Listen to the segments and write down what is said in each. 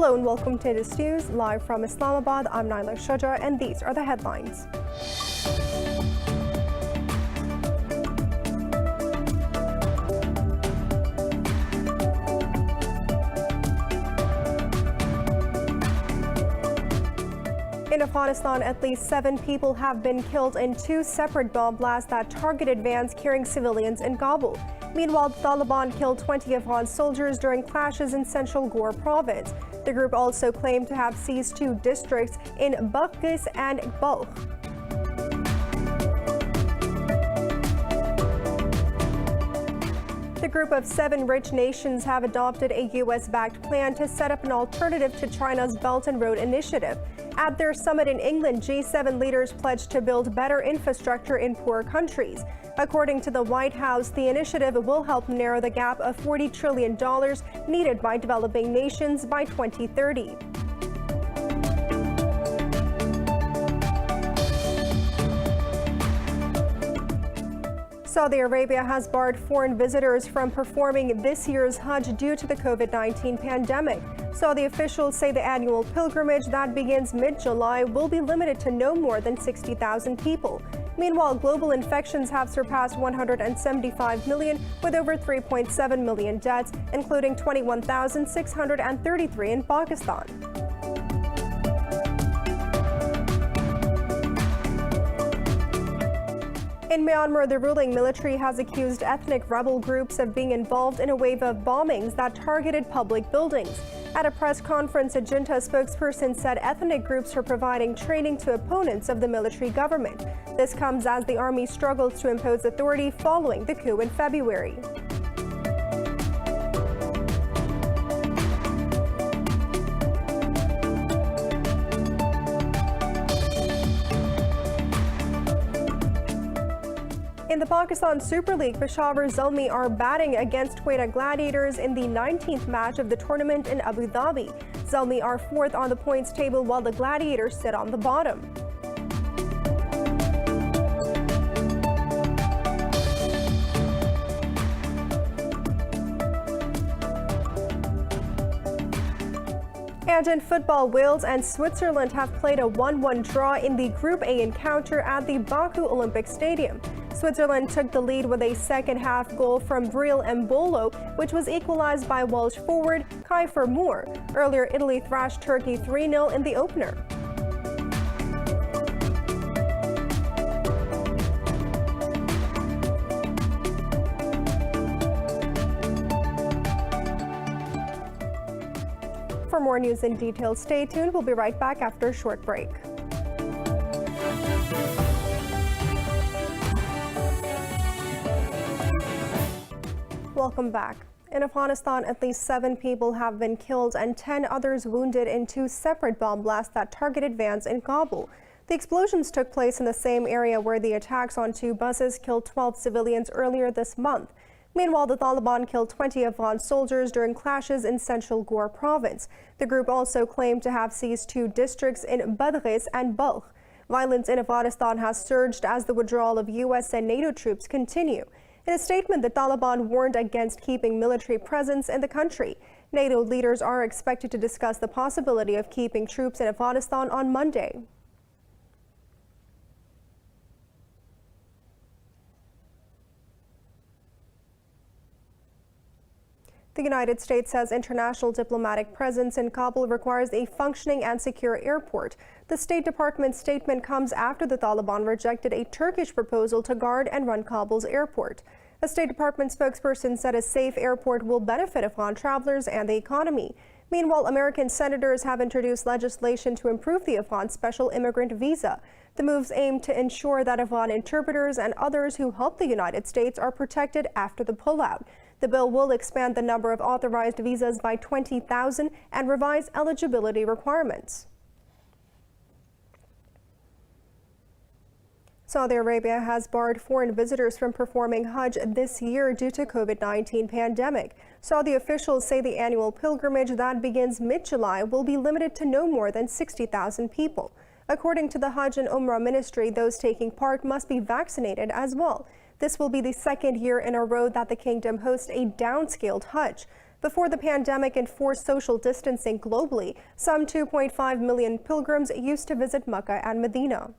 Hello and welcome to Indus News, live from Islamabad. I'm Naila Shuja and these are the headlines. In Afghanistan, at least 7 people have been killed in 2 separate bomb blasts that targeted vans carrying civilians in Kabul. Meanwhile, the Taliban killed 20 Afghan soldiers during clashes in central Ghor province. The group also claimed to have seized 2 districts in Baghis and Balkh. The group of 7 rich nations have adopted a U.S.-backed plan to set up an alternative to China's Belt and Road Initiative. At their summit in England, G7 leaders pledged to build better infrastructure in poor countries. According to the White House, the initiative will help narrow the gap of $40 trillion needed by developing nations by 2030. Saudi Arabia has barred foreign visitors from performing this year's Hajj due to the COVID-19 pandemic. Saudi officials say the annual pilgrimage that begins mid-July will be limited to no more than 60,000 people. Meanwhile, global infections have surpassed 175 million, with over 3.7 million deaths, including 21,633 in Pakistan. In Myanmar, the ruling military has accused ethnic rebel groups of being involved in a wave of bombings that targeted public buildings. At a press conference, a junta spokesperson said ethnic groups are providing training to opponents of the military government. This comes as the army struggles to impose authority following the coup in February. In the Pakistan Super League, Peshawar Zalmi are batting against Quetta Gladiators in the 19th match of the tournament in Abu Dhabi. Zalmi are 4th on the points table while the Gladiators sit on the bottom. And in football, Wales and Switzerland have played a 1-1 draw in the Group A encounter at the Baku Olympic Stadium. Switzerland took the lead with a second-half goal from Breel Mbolo, which was equalized by Welsh forward Kiefer Moore. Earlier, Italy thrashed Turkey 3-0 in the opener. For more news and details, stay tuned. We'll be right back after a short break. Welcome back. In Afghanistan, at least 7 people have been killed and 10 others wounded in 2 separate bomb blasts that targeted vans in Kabul. The explosions took place in the same area where the attacks on 2 buses killed 12 civilians earlier this month. Meanwhile, the Taliban killed 20 Afghan soldiers during clashes in central Ghor province. The group also claimed to have seized 2 districts in Baghis and Balkh. Violence in Afghanistan has surged as the withdrawal of U.S. and NATO troops continue. In a statement, the Taliban warned against keeping military presence in the country. NATO leaders are expected to discuss the possibility of keeping troops in Afghanistan on Monday. The United States says international diplomatic presence in Kabul requires a functioning and secure airport. The State Department statement comes after the Taliban rejected a Turkish proposal to guard and run Kabul's airport. A State Department spokesperson said a safe airport will benefit Afghan travelers and the economy. Meanwhile, American senators have introduced legislation to improve the Afghan special immigrant visa. The moves aim to ensure that Afghan interpreters and others who help the United States are protected after the pullout. The bill will expand the number of authorized visas by 20,000 and revise eligibility requirements. Saudi Arabia has barred foreign visitors from performing Hajj this year due to COVID-19 pandemic. Saudi officials say the annual pilgrimage that begins mid-July will be limited to no more than 60,000 people. According to the Hajj and Umrah ministry, those taking part must be vaccinated as well. This will be the 2nd year in a row that the kingdom hosts a downscaled Hajj. Before the pandemic enforced social distancing globally, some 2.5 million pilgrims used to visit Mecca and Medina.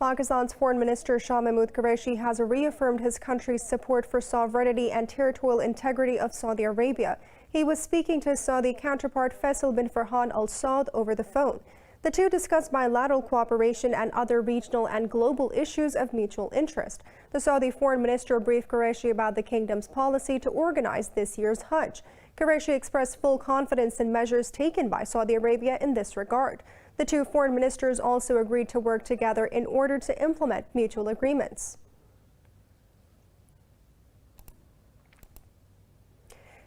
Pakistan's Foreign Minister Shah Mahmood Qureshi has reaffirmed his country's support for sovereignty and territorial integrity of Saudi Arabia. He was speaking to his Saudi counterpart Faisal bin Farhan Al Saud over the phone. The two discussed bilateral cooperation and other regional and global issues of mutual interest. The Saudi foreign minister briefed Qureshi about the kingdom's policy to organize this year's Hajj. Qureshi expressed full confidence in measures taken by Saudi Arabia in this regard. The two foreign ministers also agreed to work together in order to implement mutual agreements.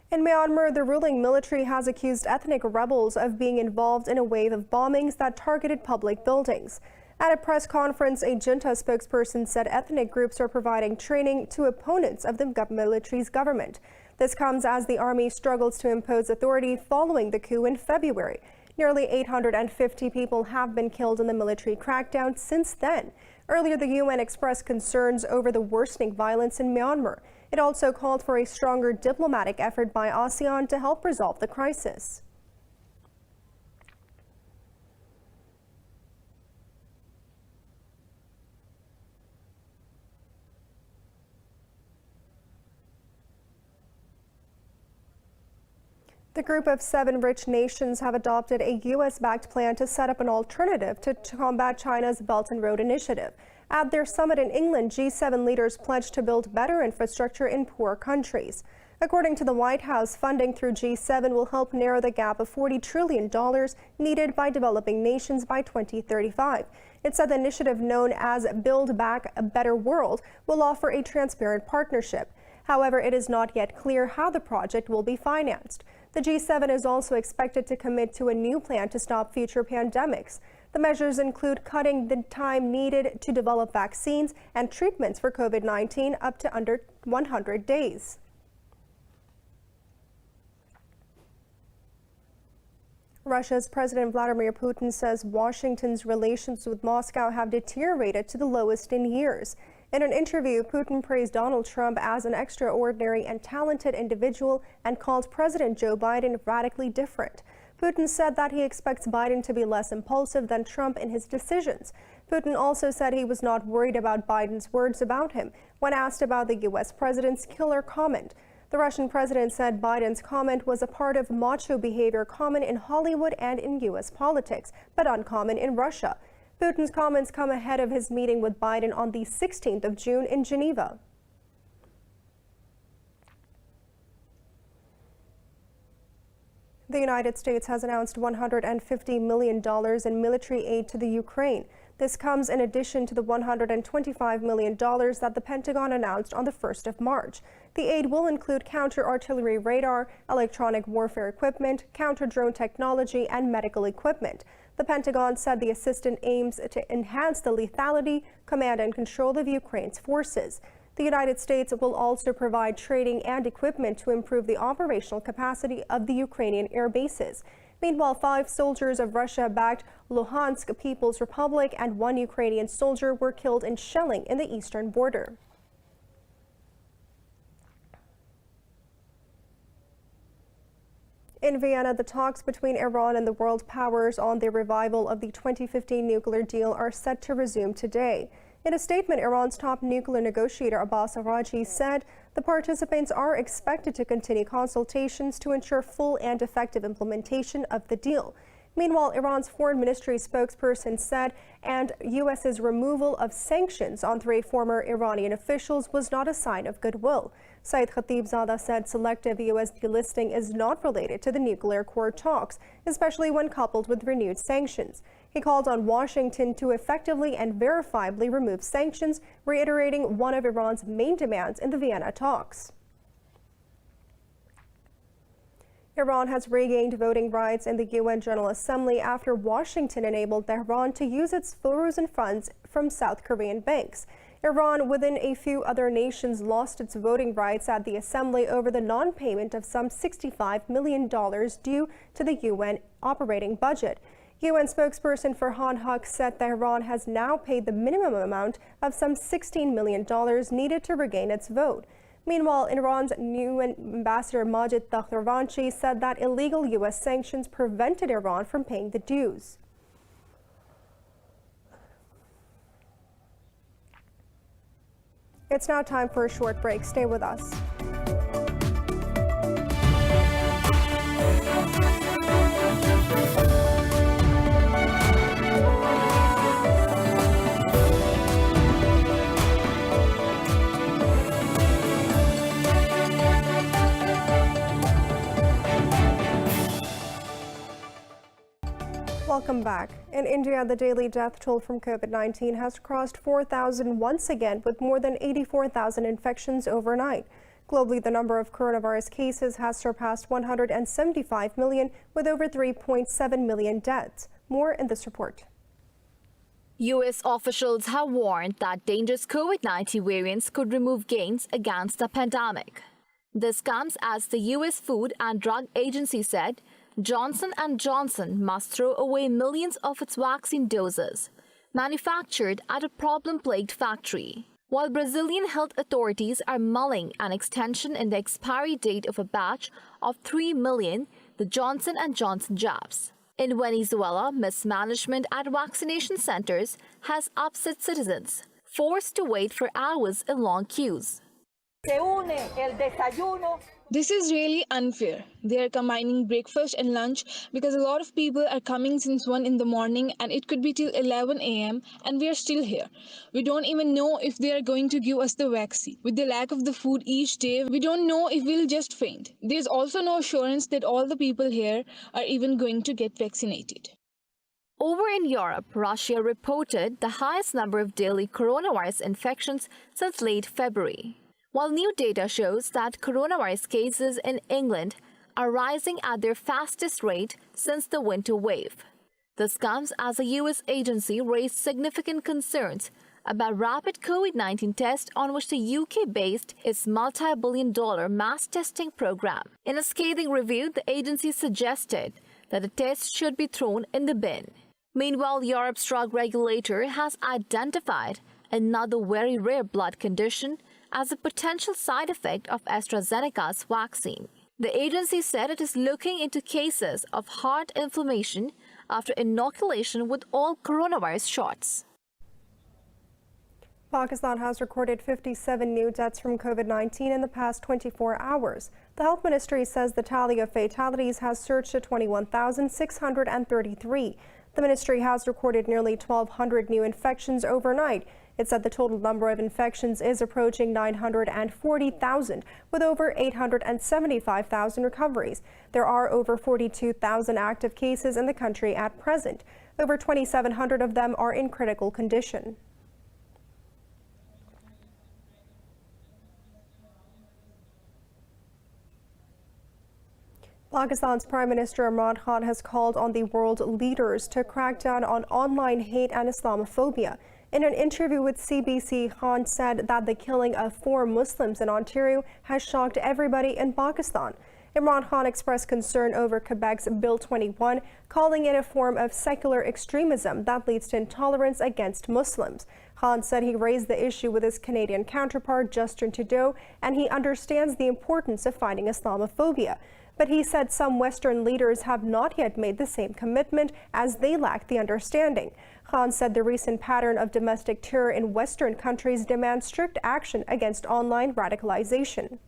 In Myanmar, the ruling military has accused ethnic rebels of being involved in a wave of bombings that targeted public buildings. At a press conference, a junta spokesperson said ethnic groups are providing training to opponents of the military's government. This comes as the army struggles to impose authority following the coup in February. Nearly 850 people have been killed in the military crackdown since then. Earlier, the UN expressed concerns over the worsening violence in Myanmar. It also called for a stronger diplomatic effort by ASEAN to help resolve the crisis. The group of 7 rich nations have adopted a U.S.-backed plan to set up an alternative to combat China's Belt and Road Initiative. At their summit in England, G7 leaders pledged to build better infrastructure in poor countries. According to the White House, funding through G7 will help narrow the gap of $40 trillion needed by developing nations by 2035. It said the initiative, known as Build Back a Better World, will offer a transparent partnership. However, it is not yet clear how the project will be financed. The G7 is also expected to commit to a new plan to stop future pandemics. The measures include cutting the time needed to develop vaccines and treatments for COVID-19 up to under 100 days. Russia's President Vladimir Putin says Washington's relations with Moscow have deteriorated to the lowest in years. In an interview, Putin praised Donald Trump as an extraordinary and talented individual and called President Joe Biden radically different. Putin said that he expects Biden to be less impulsive than Trump in his decisions. Putin also said he was not worried about Biden's words about him when asked about the U.S. president's killer comment. The Russian president said Biden's comment was a part of macho behavior common in Hollywood and in U.S. politics, but uncommon in Russia. Putin's comments come ahead of his meeting with Biden on the 16th of June in Geneva. The United States has announced $150 million in military aid to the Ukraine. This comes in addition to the $125 million that the Pentagon announced on the 1st of March. The aid will include counter-artillery radar, electronic warfare equipment, counter-drone technology, and medical equipment. The Pentagon said the assistance aims to enhance the lethality, command, and control of Ukraine's forces. The United States will also provide training and equipment to improve the operational capacity of the Ukrainian air bases. Meanwhile, 5 soldiers of Russia-backed Luhansk People's Republic and 1 Ukrainian soldier were killed in shelling in the eastern border. In Vienna, the talks between Iran and the world powers on the revival of the 2015 nuclear deal are set to resume today. In a statement, Iran's top nuclear negotiator Abbas Araghchi said the participants are expected to continue consultations to ensure full and effective implementation of the deal. Meanwhile, Iran's foreign ministry spokesperson said U.S.'s removal of sanctions on 3 former Iranian officials was not a sign of goodwill. Saeed Khatibzadeh said selective U.S. delisting is not related to the nuclear accord talks, especially when coupled with renewed sanctions. He called on Washington to effectively and verifiably remove sanctions, reiterating one of Iran's main demands in the Vienna talks. Iran has regained voting rights in the UN General Assembly after Washington enabled Tehran to use its frozen funds from South Korean banks. Iran, within a few other nations, lost its voting rights at the Assembly over the non-payment of some $65 million due to the UN operating budget. UN spokesperson Farhan Haq said Tehran has now paid the minimum amount of some $16 million needed to regain its vote. Meanwhile, Iran's new ambassador Majid Takhtravanchi said that illegal U.S. sanctions prevented Iran from paying the dues. It's now time for a short break. Stay with us. Welcome back. In India, the daily death toll from COVID-19 has crossed 4,000 once again, with more than 84,000 infections overnight. Globally, the number of coronavirus cases has surpassed 175 million, with over 3.7 million deaths. More in this report. U.S. officials have warned that dangerous COVID-19 variants could remove gains against the pandemic. This comes as the U.S. Food and Drug Agency said Johnson & Johnson must throw away millions of its vaccine doses manufactured at a problem-plagued factory, while Brazilian health authorities are mulling an extension in the expiry date of a batch of 3 million the Johnson & Johnson jabs. In Venezuela, mismanagement at vaccination centers has upset citizens, forced to wait for hours in long queues. This is really unfair. They are combining breakfast and lunch because a lot of people are coming since 1 in the morning and it could be till 11 a.m. and we are still here. We don't even know if they are going to give us the vaccine. With the lack of the food each day, we don't know if we'll just faint. There's also no assurance that all the people here are even going to get vaccinated. Over in Europe, Russia reported the highest number of daily coronavirus infections since late February, while new data shows that coronavirus cases in England are rising at their fastest rate since the winter wave. This comes as a U.S. agency raised significant concerns about rapid COVID-19 tests on which the UK based its multi-billion-dollar mass testing program. In a scathing review, the agency suggested that the tests should be thrown in the bin. Meanwhile, Europe's drug regulator has identified another very rare blood condition as a potential side effect of AstraZeneca's vaccine. The agency said it is looking into cases of heart inflammation after inoculation with all coronavirus shots. Pakistan has recorded 57 new deaths from COVID-19 in the past 24 hours. The health ministry says the tally of fatalities has surged to 21,633. The ministry has recorded nearly 1,200 new infections overnight. It said the total number of infections is approaching 940,000, with over 875,000 recoveries. There are over 42,000 active cases in the country at present. Over 2,700 of them are in critical condition. Pakistan's Prime Minister Imran Khan has called on the world leaders to crack down on online hate and Islamophobia. In an interview with CBC, Khan said that the killing of 4 Muslims in Ontario has shocked everybody in Pakistan. Imran Khan expressed concern over Quebec's Bill 21, calling it a form of secular extremism that leads to intolerance against Muslims. Khan said he raised the issue with his Canadian counterpart, Justin Trudeau, and he understands the importance of fighting Islamophobia. But he said some Western leaders have not yet made the same commitment as they lack the understanding. Khan said the recent pattern of domestic terror in Western countries demands strict action against online radicalization.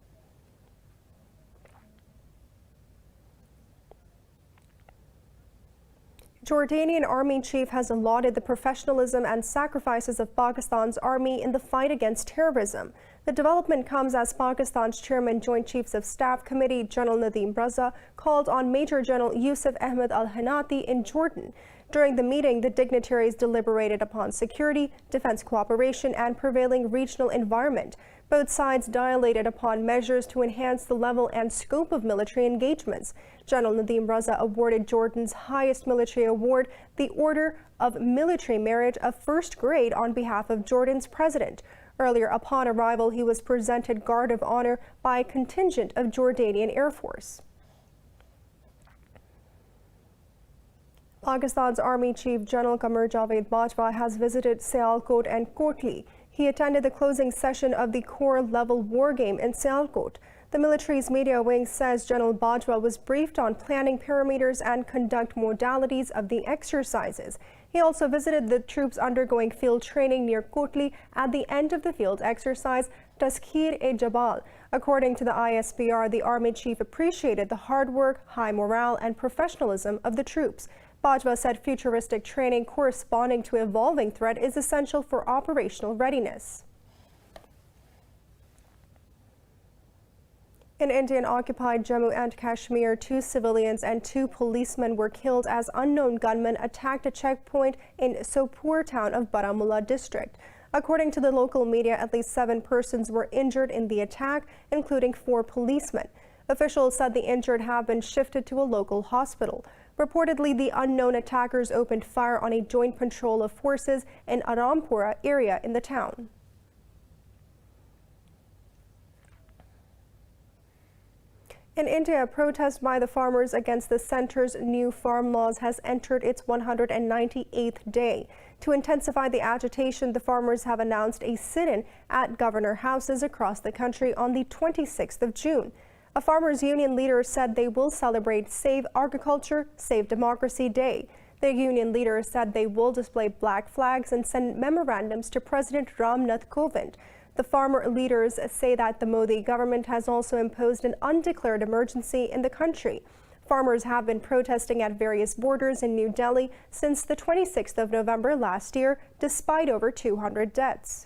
Jordanian Army Chief has lauded the professionalism and sacrifices of Pakistan's army in the fight against terrorism. The development comes as Pakistan's Chairman Joint Chiefs of Staff Committee General Nadeem Raza called on Major General Yusuf Ahmed al-Hanati in Jordan. During the meeting, the dignitaries deliberated upon security, defense cooperation, and prevailing regional environment. Both sides dilated upon measures to enhance the level and scope of military engagements. General Nadeem Raza awarded Jordan's highest military award, the Order of Military Merit of First Grade, on behalf of Jordan's president. Earlier, upon arrival, he was presented Guard of Honor by a contingent of Jordanian Air Force. Pakistan's Army Chief General Qamar Javed Bajwa has visited Sialkot and Kotli. He attended the closing session of the Corps Level War Game in Sialkot. The military's media wing says General Bajwa was briefed on planning parameters and conduct modalities of the exercises. He also visited the troops undergoing field training near Kotli at the end of the field exercise, Taskir-e-Jabal. According to the ISPR, the Army chief appreciated the hard work, high morale, and professionalism of the troops. Bajwa said futuristic training corresponding to evolving threat is essential for operational readiness. In Indian-occupied Jammu and Kashmir, 2 civilians and 2 policemen were killed as unknown gunmen attacked a checkpoint in Sopur town of Baramulla district. According to the local media, at least 7 persons were injured in the attack, including 4 policemen. Officials said the injured have been shifted to a local hospital. Reportedly, the unknown attackers opened fire on a joint patrol of forces in Arampura area in the town. In India, a protest by the farmers against the centre's new farm laws has entered its 198th day. To intensify the agitation, the farmers have announced a sit-in at governor houses across the country on the 26th of June. A farmers' union leader said they will celebrate Save Agriculture, Save Democracy Day. The union leader said they will display black flags and send memorandums to President Ram Nath Kovind. The farmer leaders say that the Modi government has also imposed an undeclared emergency in the country. Farmers have been protesting at various borders in New Delhi since the 26th of November last year, despite over 200 deaths.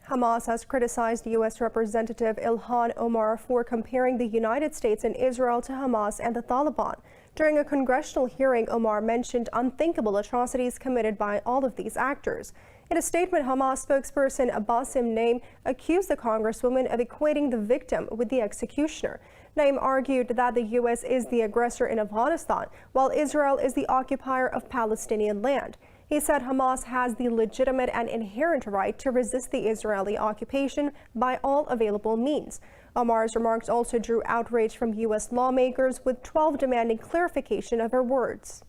Hamas has criticized U.S. Representative Ilhan Omar for comparing the United States and Israel to Hamas and the Taliban. During a congressional hearing, Omar mentioned unthinkable atrocities committed by all of these actors. In a statement, Hamas spokesperson Abbasim Naim accused the congresswoman of equating the victim with the executioner. Naim argued that the U.S. is the aggressor in Afghanistan, while Israel is the occupier of Palestinian land. He said Hamas has the legitimate and inherent right to resist the Israeli occupation by all available means. Omar's remarks also drew outrage from U.S. lawmakers, with 12 demanding clarification of her words.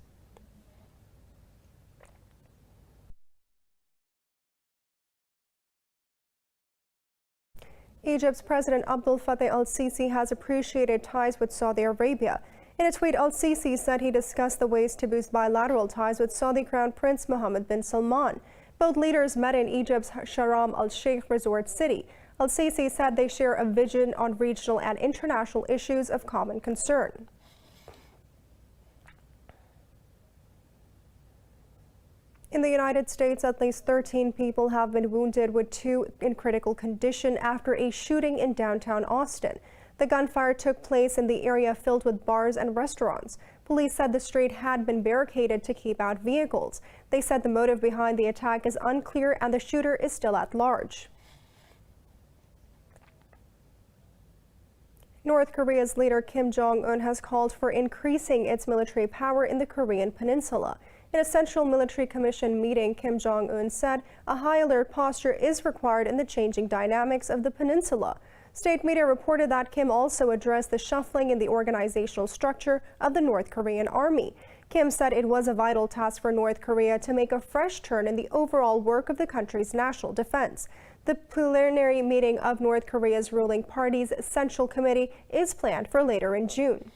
Egypt's President Abdel Fattah al-Sisi has appreciated ties with Saudi Arabia. In a tweet, al-Sisi said he discussed the ways to boost bilateral ties with Saudi Crown Prince Mohammed bin Salman. Both leaders met in Egypt's Sharm el-Sheikh resort city. Al-Sisi said they share a vision on regional and international issues of common concern. In the United States, at least 13 people have been wounded, with 2 in critical condition after a shooting in downtown Austin. The gunfire took place in the area filled with bars and restaurants. Police said the street had been barricaded to keep out vehicles. They said the motive behind the attack is unclear and the shooter is still at large. North Korea's leader Kim Jong-un has called for increasing its military power in the Korean peninsula. In a Central Military Commission meeting, Kim Jong-un said a high alert posture is required in the changing dynamics of the peninsula. State media reported that Kim also addressed the shuffling in the organizational structure of the North Korean army. Kim said it was a vital task for North Korea to make a fresh turn in the overall work of the country's national defense. The plenary meeting of North Korea's ruling party's Central Committee is planned for later in June.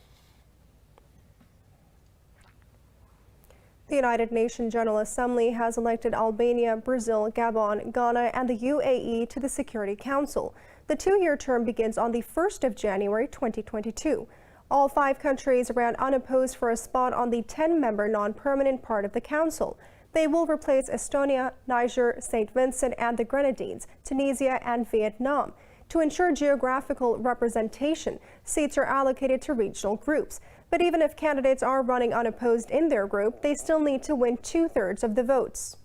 The United Nations General Assembly has elected Albania, Brazil, Gabon, Ghana, and the UAE to the Security Council. The 2-year term begins on the 1st of January 2022. All 5 countries ran unopposed for a spot on the 10-member non-permanent part of the council. They will replace Estonia, Niger, St. Vincent and the Grenadines, Tunisia, and Vietnam. To ensure geographical representation, seats are allocated to regional groups. But even if candidates are running unopposed in their group, they still need to win 2/3 of the votes.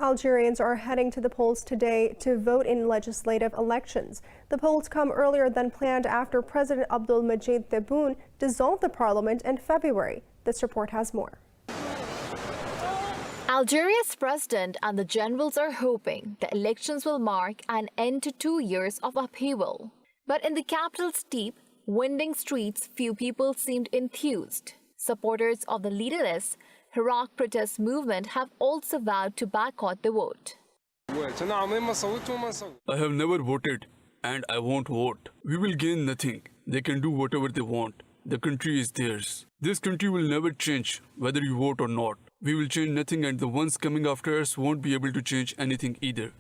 Algerians are heading to the polls today to vote in legislative elections. The polls come earlier than planned after President Abdelmadjid Tebboune dissolved the parliament in February. This report has more. Algeria's president and the generals are hoping the elections will mark an end to 2 years of upheaval. But in the capital's deep, winding streets, few people seemed enthused. Supporters of the leaderless Iraq protest movement have also vowed to boycott the vote. I have never voted and I won't vote. We will gain nothing. They can do whatever they want. The country is theirs. This country will never change whether you vote or not. We will change nothing and the ones coming after us won't be able to change anything either.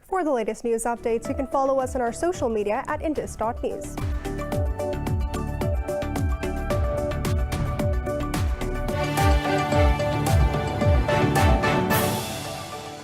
For the latest news updates, you can follow us on our social media at indus.news.